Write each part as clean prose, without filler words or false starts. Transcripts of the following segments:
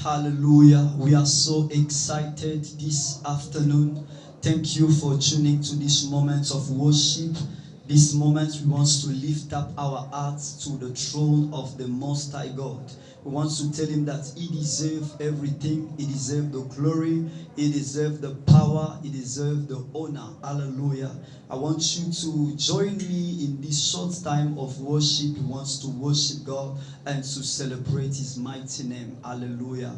Hallelujah. We are so excited this afternoon. Thank you for tuning to this moment of worship. This moment we want to lift up our hearts to the throne of the Most High God. We want to tell him that he deserves everything. He deserves the glory. He deserves the power. He deserves the honor. Hallelujah. I want you to join me in this short time of worship. He wants to worship God and to celebrate his mighty name. Hallelujah.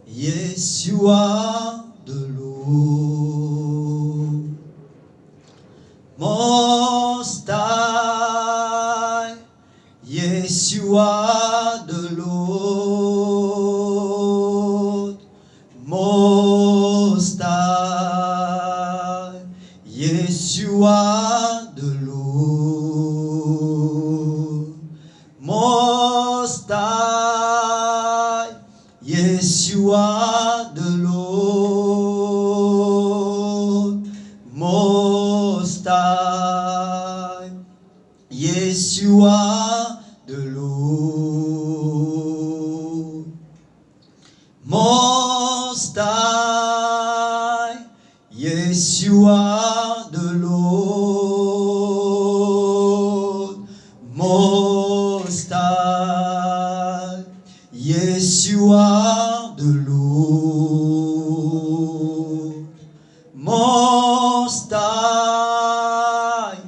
Yes, you are the Lord, Most High. Yes, you are the Lord, Most High. Yes, you are the Lord, Most High. Yes, you are the Lord, Most High. Yes, you are the Lord, Most High. Yes, you are the Lord, Most High. Yes, you are the Lord, Most High.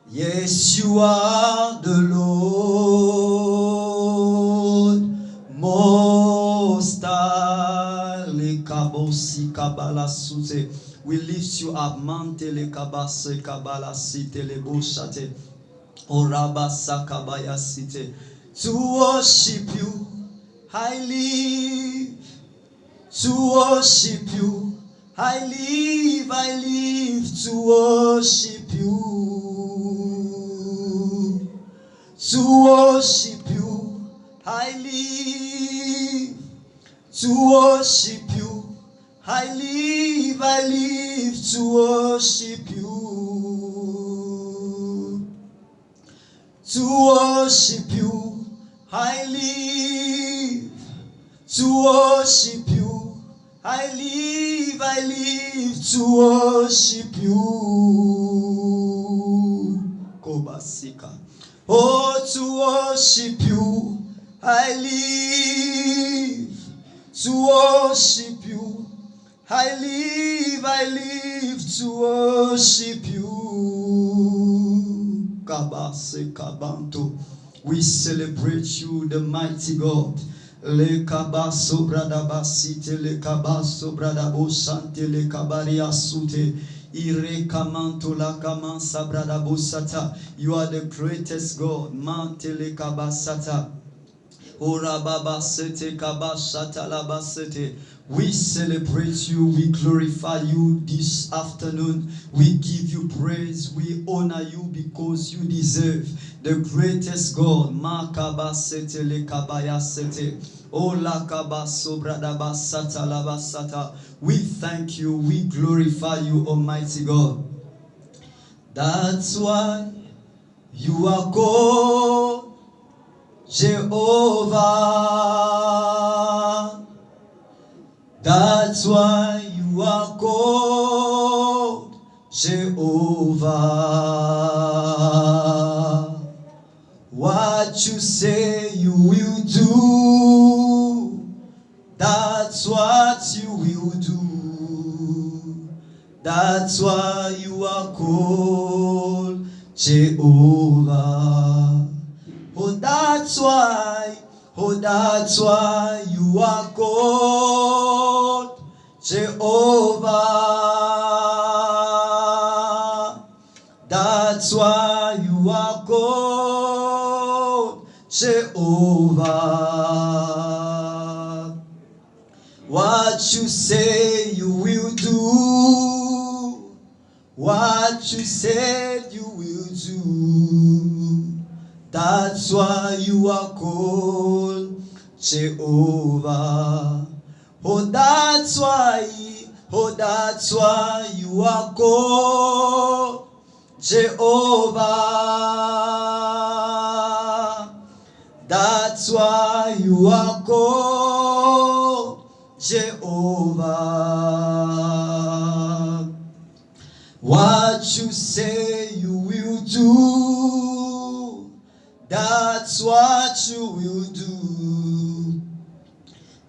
Yes, you are the Lord, Most High. We lift you up, Mantele kabase kabala site lebo shate, orabasa kabaya site. To worship you, I live. To worship you, I live to worship you. To worship you, I live. To worship you, I live to worship you. To worship you, I live. To worship you, I live to worship you. Kobasika. Oh, to worship you, I live. To worship you, I live to worship you. Kabase kabanto. We celebrate you, the mighty God. Le kabaso brada basite, le kabaso brada bosante, le kabaria sute. Ire kamanto la kamansa brada bosata. You are the greatest God. Mante le kabasata. We celebrate you, we glorify you this afternoon. We give you praise, we honor you because you deserve the greatest God. We thank you, we glorify you, Almighty God. That's why you are God, Jehovah. That's why you are called Jehovah. What you say you will do, that's what you will do. That's why you are called Jehovah. Oh, that's why you are called Jehovah. That's why you are called Jehovah. What you say you will do, what you said you will do. That's why you are called Jehovah. Oh, that's why you are called Jehovah. That's why you are called Jehovah. What you say you will do, that's what you will do.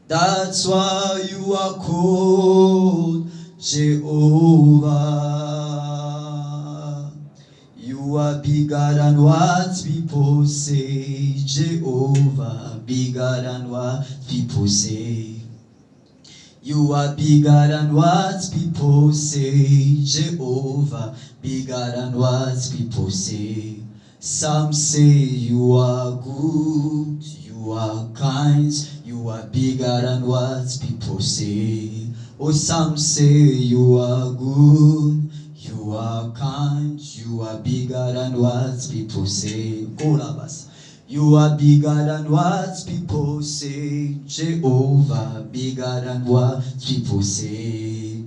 That's why you are called Jehovah. You are bigger than what people say. Jehovah, bigger than what people say. You are bigger than what people say. Jehovah, bigger than what people say. Some say you are good, you are kind, you are bigger than what people say. Oh, some say you are good, you are kind, you are bigger than what people say. Kolabas. You are bigger than what people say. Jehovah, bigger than what people say.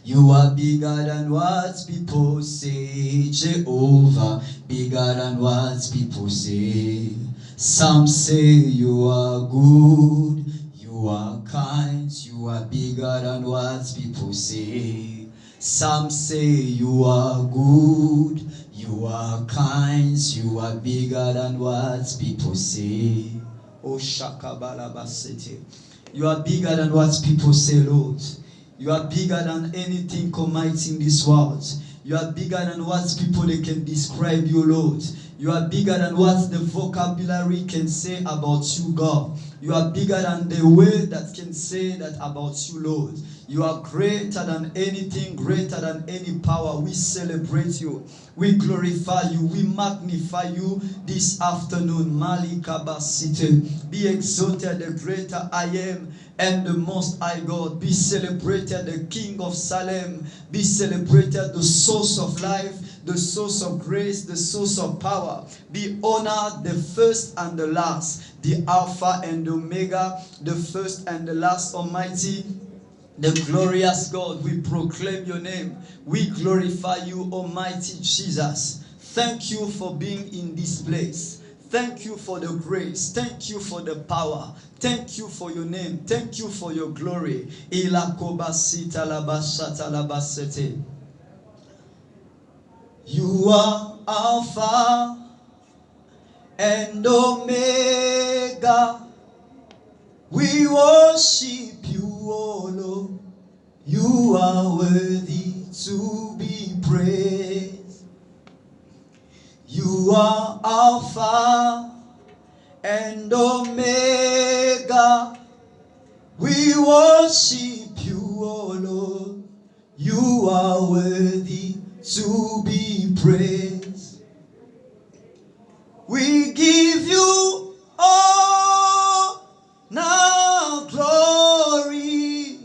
You are bigger than what people say. Jehovah, bigger than what people say. Some say you are good, you are kind, you are bigger than what people say. Some say you are good, you are kind, you are bigger than what people say. Oh, Shakabalabasete. You are bigger than what people say, Lord. You are bigger than anything almighty in this world. You are bigger than what people they can describe you, Lord. You are bigger than what the vocabulary can say about you, God. You are bigger than the word that can say that about you, Lord. You are greater than anything, greater than any power. We celebrate you. We glorify you. We magnify you this afternoon. Malikabasite. Be exalted, the greater I am and the most high God. Be celebrated, the King of Salem. Be celebrated, the source of life, the source of grace, the source of power. Be honored, the first and the last, the Alpha and the Omega, the first and the last, Almighty, the glorious God. We proclaim your name. We glorify you, Almighty Jesus. Thank you for being in this place. Thank you for the grace. Thank you for the power. Thank you for your name. Thank you for your glory. You are Alpha and Omega. We worship you, O Lord. You are worthy to be praised. You are Alpha and Omega. We worship you, O Lord. You are worthy to be praised. We give you all now glory.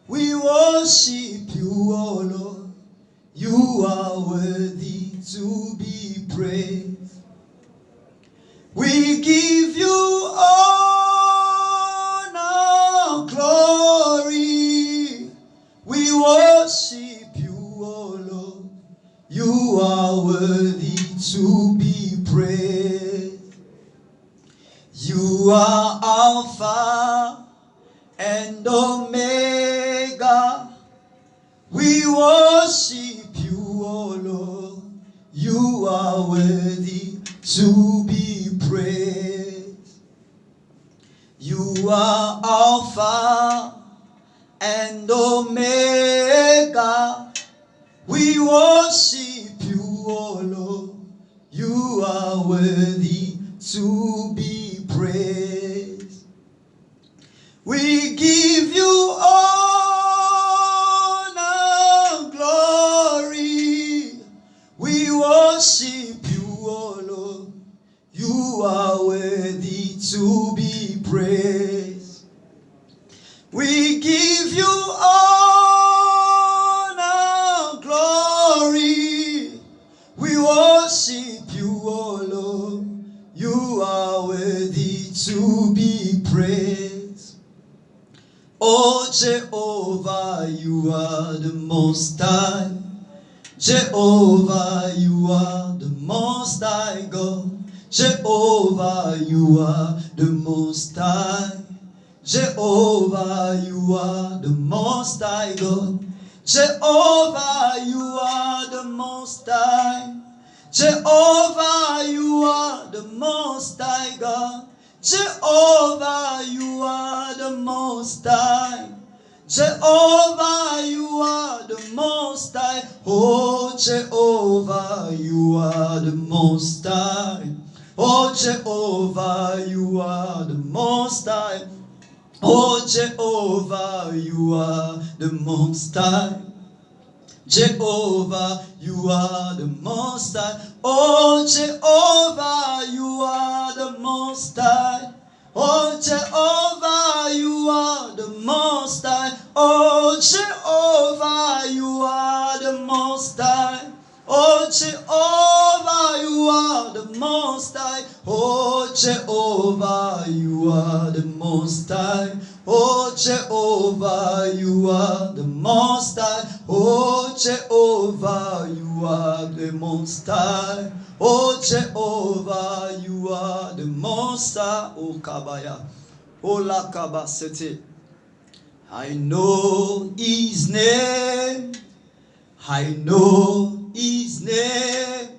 We worship you, O Lord. You are worthy to be praised. We give you all now glory. We worship you, O Lord. You are worthy to be praised. You are Alpha and Omega. We worship you, O Lord. You are worthy to be praised. You are Alpha and Omega. We worship you, O Lord. You are worthy to be praised. We give you honor, glory. We worship you, O Lord. You are worthy to be praised. We give you honor, glory. We worship you, O Lord. You are worthy to be praised. Oh Jehovah, you are the most high. Jehovah, you are the most high God. Jehovah, you are the most high. Jehovah, you are the most high God. Jehovah, you are the most high. Jehovah, you are the most high God. Jehovah, you are the most high. Jehovah, you are the most high. Oh, Jehovah, you are the most high. Oh, Jehovah, you are the most high. Oh, Jehovah, you are the most high. Jehovah, you are the most high. Oh, Jehovah, you are the most high. Oh, Jehovah, you are the most high. Oh, Jehovah, you are the most high. Oh, Jehovah, you are the most high. Oh, Jehovah, you are the most high. Oh, Jehovah, you are the most high. Oh, Jehovah, you are the most high. Oh, Jehovah, you are the most high. Oh, Kabaya. Oh, La Kabasete. I know his name. I know his name.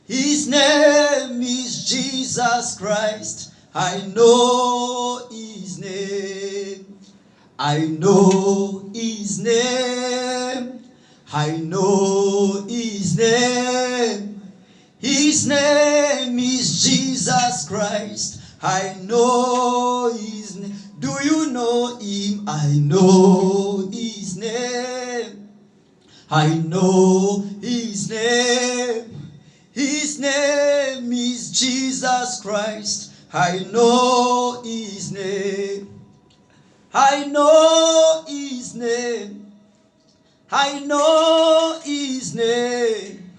His name is Jesus Christ. I know his name. I know his name. I know his name. His name is Jesus Christ. I know his name. Do you know him? I know his name. I know his name. His name is Jesus Christ. I know his name. I know his name. I know his name.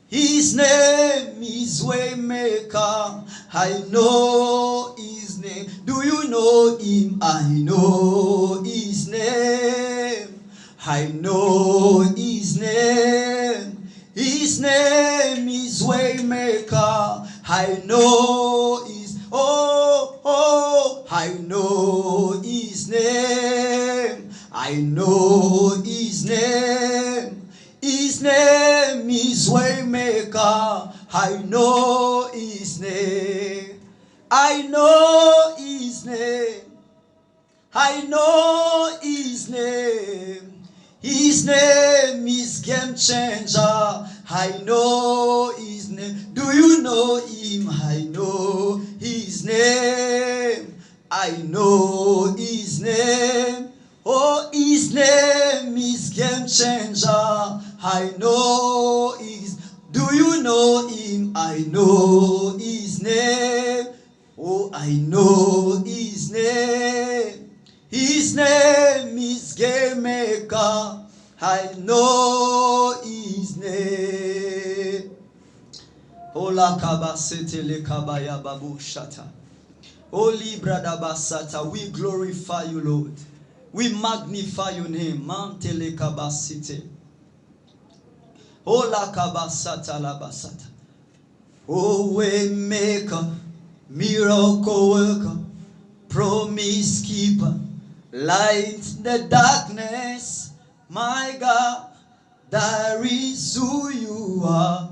His name is Waymaker. I know his name. Do you know him? I know his name. I know his name. His name is Waymaker. I know his, I know his name. I know his name. His name is Waymaker. I know his name. I know his name. I know his name. His name is Game Changer. I know his name. Do you know him? I know his name. I know his name. Oh, his name is Game Changer. I know his. Do you know him? I know his name. Oh, I know his name. His name is Game Maker. I know his name. Ola kabasete le kabaya babu shata. Holy brother basata, we glorify you, Lord. We magnify your name. Mantele kabasite. Ola kabasata la basata. Oh, way maker, miracle worker, promise keeper, light in the darkness. My God, that is who you are.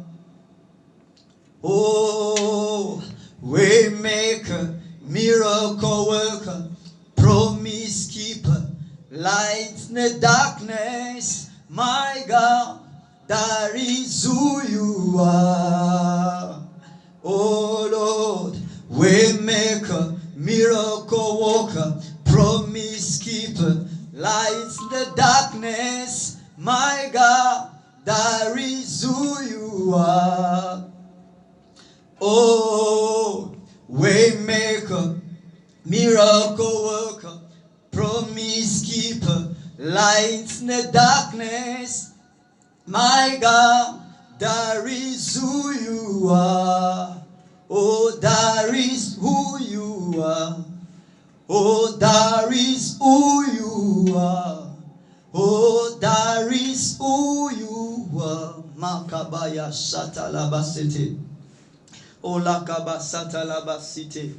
Oh, way maker, miracle worker, promise keeper, light in the darkness. My God, that is who you are. Oh Lord, waymaker, miracle worker, promise keeper, light in the darkness. My God, that is who you are. Oh, waymaker, miracle worker, promise keeper, light in the darkness. My God, that is who you are. Oh, that is who you are. Oh, that is who you are. Oh, that is who you are. Makabaya shatalabasite. Oh, lakaba satalabasite.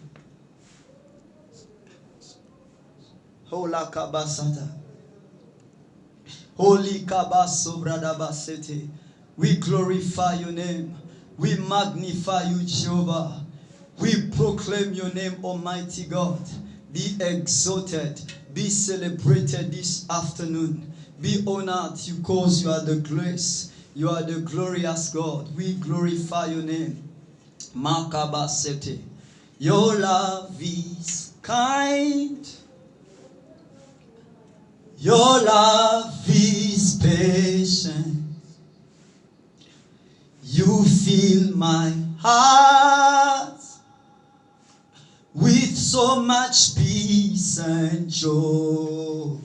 Hola kabasata. Holy kabaso bradabasete. We glorify your name. We magnify you, Jehovah. We proclaim your name, Almighty God. Be exalted. Be celebrated this afternoon. Be honored because you are the grace. You are the glorious God. We glorify your name. Makabasete. Your love is kind. Your love is patient. You fill my heart with so much peace and joy.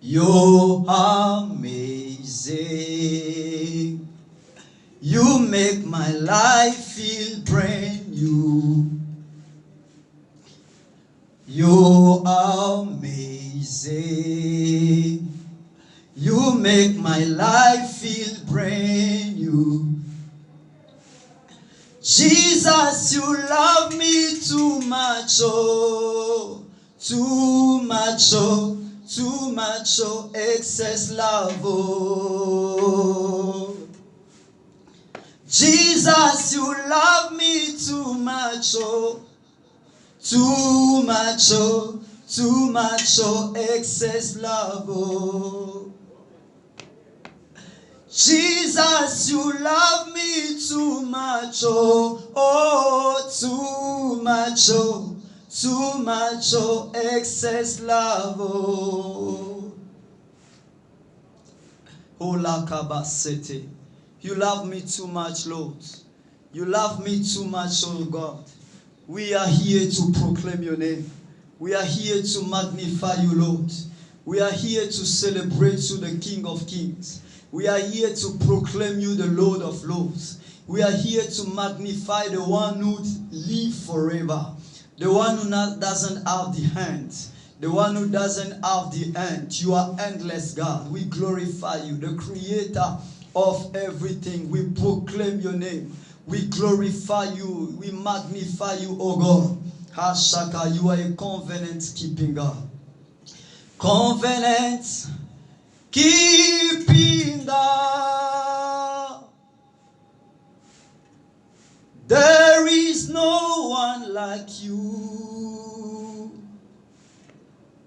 You're amazing. You make my life feel brand new. You're amazing. You make my life feel brand new. Jesus, you love me too much, oh, too much, oh, too much, oh, excess love, oh. Jesus, you love me too much, oh, too much, oh, too much, oh, excess love, oh. Jesus, you love me too much, oh, oh, too much, oh, excess love, oh. Hola kabasete. You love me too much, Lord. You love me too much, oh God. We are here to proclaim your name. We are here to magnify you, Lord. We are here to celebrate you, the King of Kings. We are here to proclaim you, the Lord of Lords. We are here to magnify the one who lives forever. The one who doesn't have the end. The one who doesn't have the end. You are endless, God. We glorify you, the creator of everything. We proclaim your name. We glorify you. We magnify you, oh God. Hashaka, you are a covenant-keeping God. Covenant-keeping God. There is no one like you.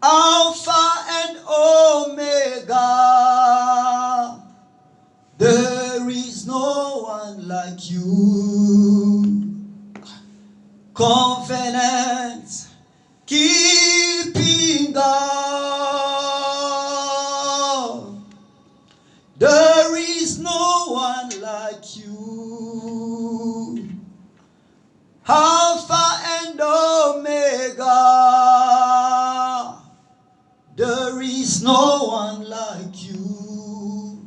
Alpha and Omega. There is no one like you. Covenant keeping God. There is no one like you. Alpha and Omega. There is no one like you.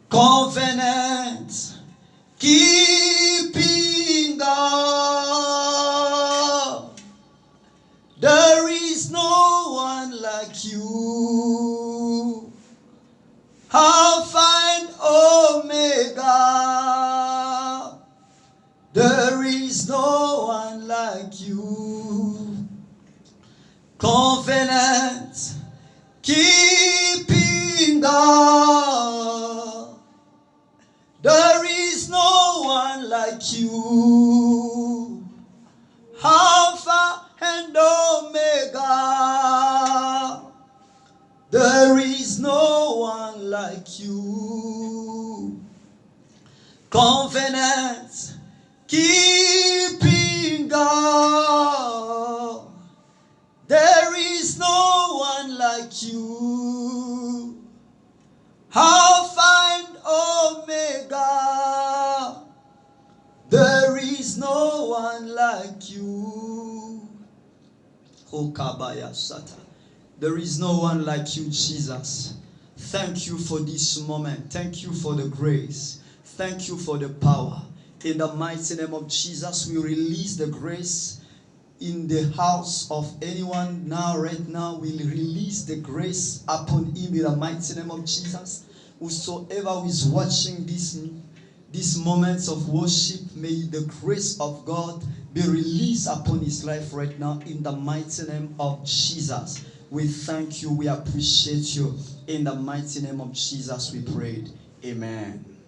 Covenant keeping God. There is no one like you. Alpha and Omega. There is no one like you. Covenant keeping God. There is no one like you. Alpha and Omega. There is no one like you. Covenant keeping God. There is no one like you. Alpha and Omega. There is no one like you. Hokabaya Sata. There is no one like you, Jesus. Thank you for this moment. Thank you for the grace. Thank you for the power. In the mighty name of Jesus, we release the grace in the house of anyone now, right now. We release the grace upon him in the mighty name of Jesus. Whosoever is watching these moments of worship. May the grace of God be released upon his life right now in the mighty name of Jesus. We thank you. We appreciate you. In the mighty name of Jesus we prayed. Amen.